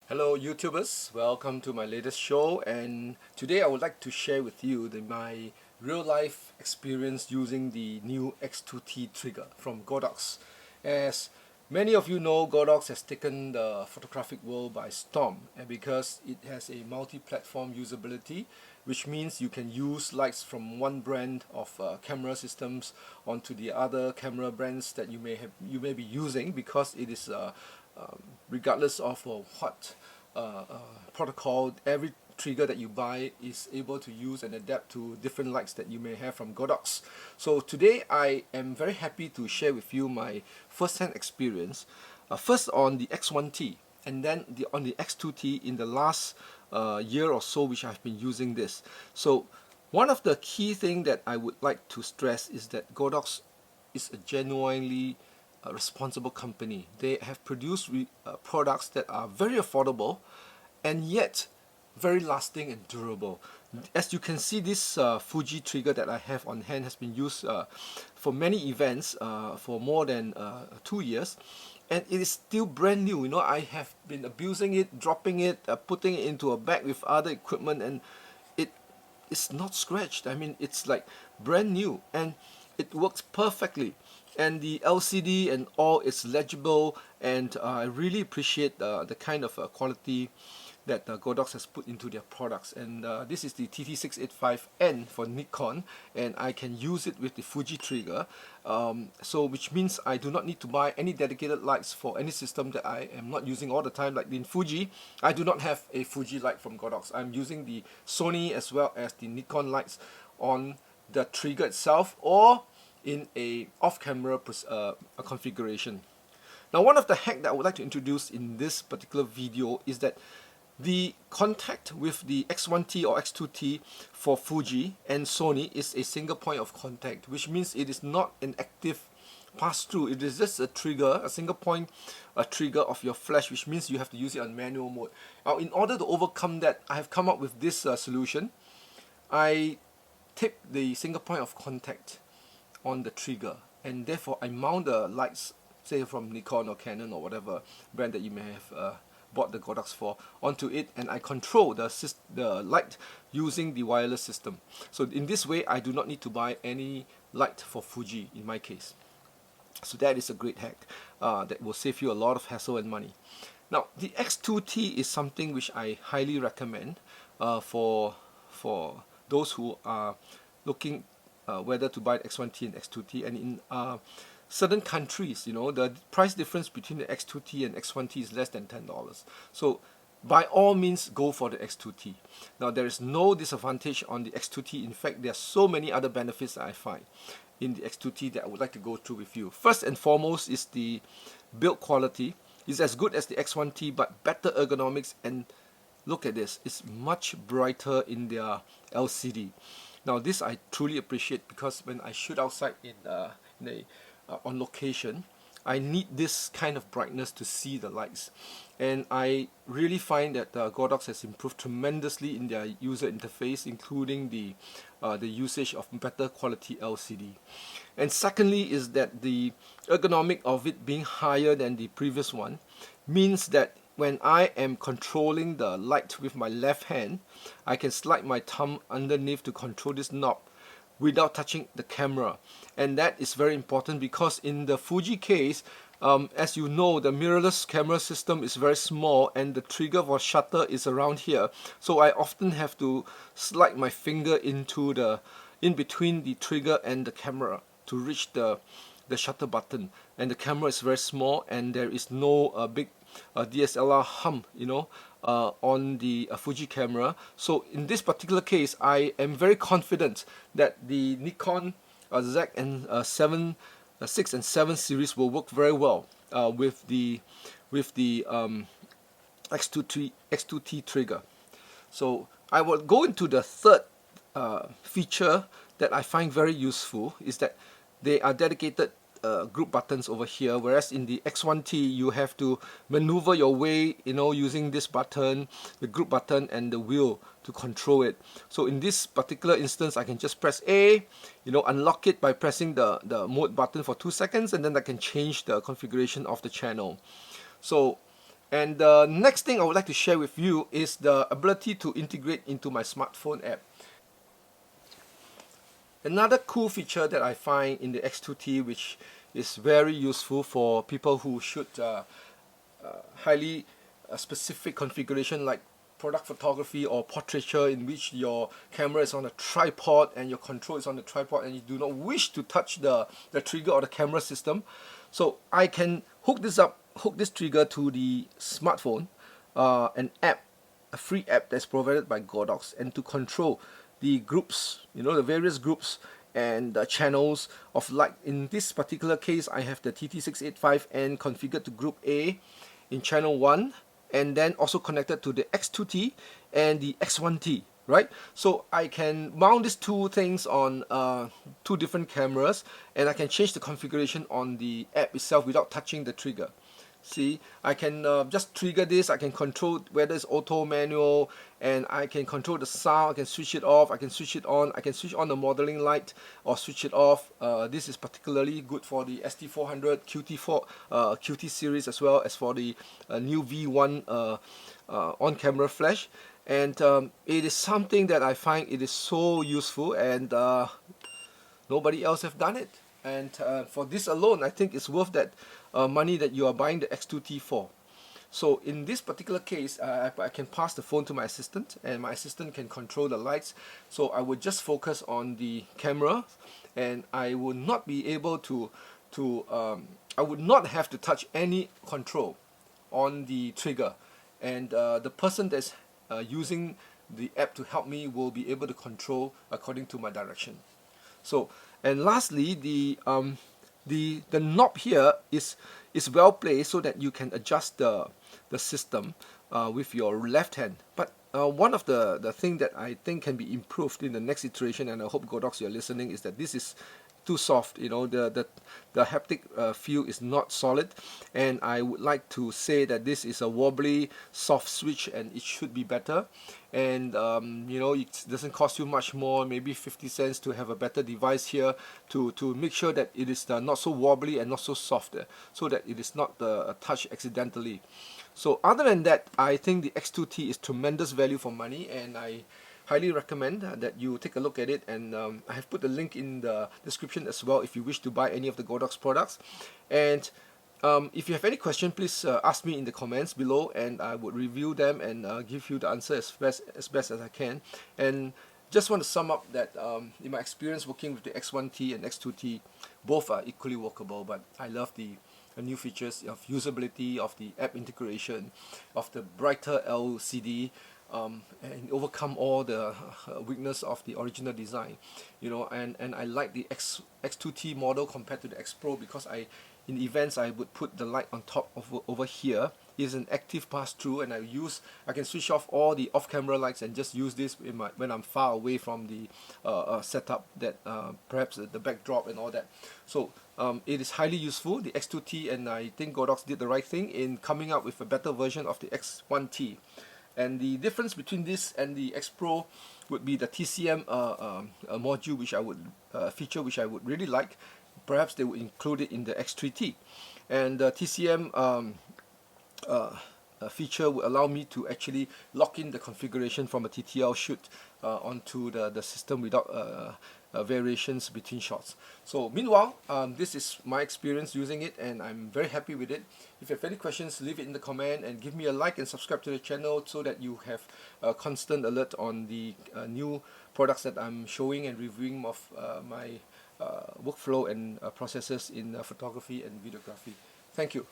Hello YouTubers, welcome to my latest show, and today I would like to share with you my real life experience using the new X2T trigger from Godox. As many of you know, Godox has taken the photographic world by storm, and because it has a multi-platform usability, which means you can use lights from one brand of camera systems onto the other camera brands that you may be using, because it is regardless of what protocol, every trigger that you buy is able to use and adapt to different lights that you may have from Godox. So today I am very happy to share with you my first-hand experience, first on the X1T and then on the X2T in the last year or so which I've been using this. So one of the key things that I would like to stress is that Godox is a genuinely responsible company. They have produced products that are very affordable and yet very lasting and durable. As you can see, this Fuji trigger that I have on hand has been used for many events for more than 2 years, and it is still brand new. You know, I have been abusing it, dropping it, putting it into a bag with other equipment, and it is not scratched. I mean, it's like brand new and it works perfectly, and the LCD and all is legible, and I really appreciate the kind of quality that Godox has put into their products. And this is the TT685N for Nikon, and I can use it with the Fuji trigger, so which means I do not need to buy any dedicated lights for any system that I am not using all the time. Like in Fuji, I do not have a Fuji light from Godox. I'm using the Sony as well as the Nikon lights on the trigger itself or in a off-camera configuration. Now, one of the hack that I would like to introduce in this particular video is that the contact with the X1T or X2T for Fuji and Sony is a single point of contact, which means it is not an active pass-through. It is just a trigger, a single point trigger of your flash, which means you have to use it on manual mode. Now, in order to overcome that, I have come up with this solution. I tape the single point of contact on the trigger, and therefore I mount the lights, say from Nikon or Canon or whatever brand that you may have bought the Godox for, onto it, and I control the light using the wireless system. So in this way I do not need to buy any light for Fuji in my case. So that is a great hack that will save you a lot of hassle and money. Now, the X2T is something which I highly recommend for those who are looking whether to buy the X1T and X2T. And in certain countries, you know, the price difference between the X2T and X1T is less than $10. So by all means, go for the X2T. Now, there is no disadvantage on the X2T. In fact, there are so many other benefits that I find in the X2T that I would like to go through with you. First and foremost is the build quality. It's as good as the X1T, but better ergonomics, and look at this, it's much brighter in their LCD. Now, this I truly appreciate, because when I shoot outside on location, I need this kind of brightness to see the lights. And I really find that Godox has improved tremendously in their user interface, including the usage of better quality LCD. And secondly is that the ergonomic of it being higher than the previous one means that when I am controlling the light with my left hand, I can slide my thumb underneath to control this knob without touching the camera. And that is very important, because in the Fuji case, as you know, the mirrorless camera system is very small and the trigger for shutter is around here. So I often have to slide my finger in between the trigger and the camera to reach the shutter button. And the camera is very small, and there is no big DSLR hump, you know, on the Fuji camera. So in this particular case, I am very confident that the Nikon Z and 6 and 7 series will work very well with the X2T trigger. So I will go into the third feature that I find very useful, is that they are dedicated group buttons over here, whereas in the X1T you have to maneuver your way, you know, using this button, the group button, and the wheel to control it. So in this particular instance, I can just press A, you know, unlock it by pressing the mode button for 2 seconds, and then I can change the configuration of the channel. So And the next thing I would like to share with you is the ability to integrate into my smartphone app. Another cool feature that I find in the X2T, which is very useful for people who shoot highly specific configuration like product photography or portraiture, in which your camera is on a tripod and your control is on the tripod and you do not wish to touch the trigger or the camera system. So I can hook this trigger to the smartphone, an app, a free app that's provided by Godox, and to control the groups, the various groups and the channels of light. In this particular case, I have the TT685N configured to group A in channel 1, and then also connected to the X2T and the X1T, right? So I can mount these two things on two different cameras, and I can change the configuration on the app itself without touching the trigger. See, I can just trigger this. I can control whether it's auto, manual, and I can control the sound. I can switch it off, I can switch it on, I can switch on the modeling light or switch it off. This is particularly good for the ST400 QT series, as well as for the new V1 on-camera flash. And it is something that I find it is so useful, and nobody else have done it. And for this alone, I think it's worth that money that you are buying the X2T for. So in this particular case, I can pass the phone to my assistant, and my assistant can control the lights. So I would just focus on the camera, and I would not be able to I would not have to touch any control on the trigger, and the person that's using the app to help me will be able to control according to my direction. So, and lastly, the knob here is well placed so that you can adjust the system with your left hand. But one of the thing that I think can be improved in the next iteration, and I hope Godox you're listening, is that this is too soft. The haptic feel is not solid, and I would like to say that this is a wobbly soft switch, and it should be better. And it doesn't cost you much more, maybe 50 cents, to have a better device here to make sure that it is not so wobbly and not so soft, so that it is not touched accidentally. So other than that, I think the X2T is tremendous value for money, and I highly recommend that you take a look at it. And I have put the link in the description as well if you wish to buy any of the Godox products. And if you have any question, please ask me in the comments below, and I would review them and give you the answer as best as I can. And just want to sum up that in my experience working with the X1T and X2T, both are equally workable, but I love the new features of usability, of the app integration, of the brighter LCD, and overcome all the weakness of the original design, and I like the X2T model compared to the X Pro, because in events I would put the light on top of over here. It's an active pass-through, and I can switch off all the off-camera lights and just use this when I'm far away from the setup, that perhaps the backdrop and all that. So it is highly useful, the X2T, and I think Godox did the right thing in coming up with a better version of the X1T. And the difference between this and the X Pro would be the TCM module, which I would feature, which I would really like. Perhaps they would include it in the X3T. And the TCM feature will allow me to actually lock in the configuration from a TTL shoot onto the system without variations between shots. So meanwhile, this is my experience using it, and I'm very happy with it. If you have any questions, leave it in the comment, and give me a like and subscribe to the channel so that you have a constant alert on the new products that I'm showing and reviewing of my workflow and processes in photography and videography. Thank you.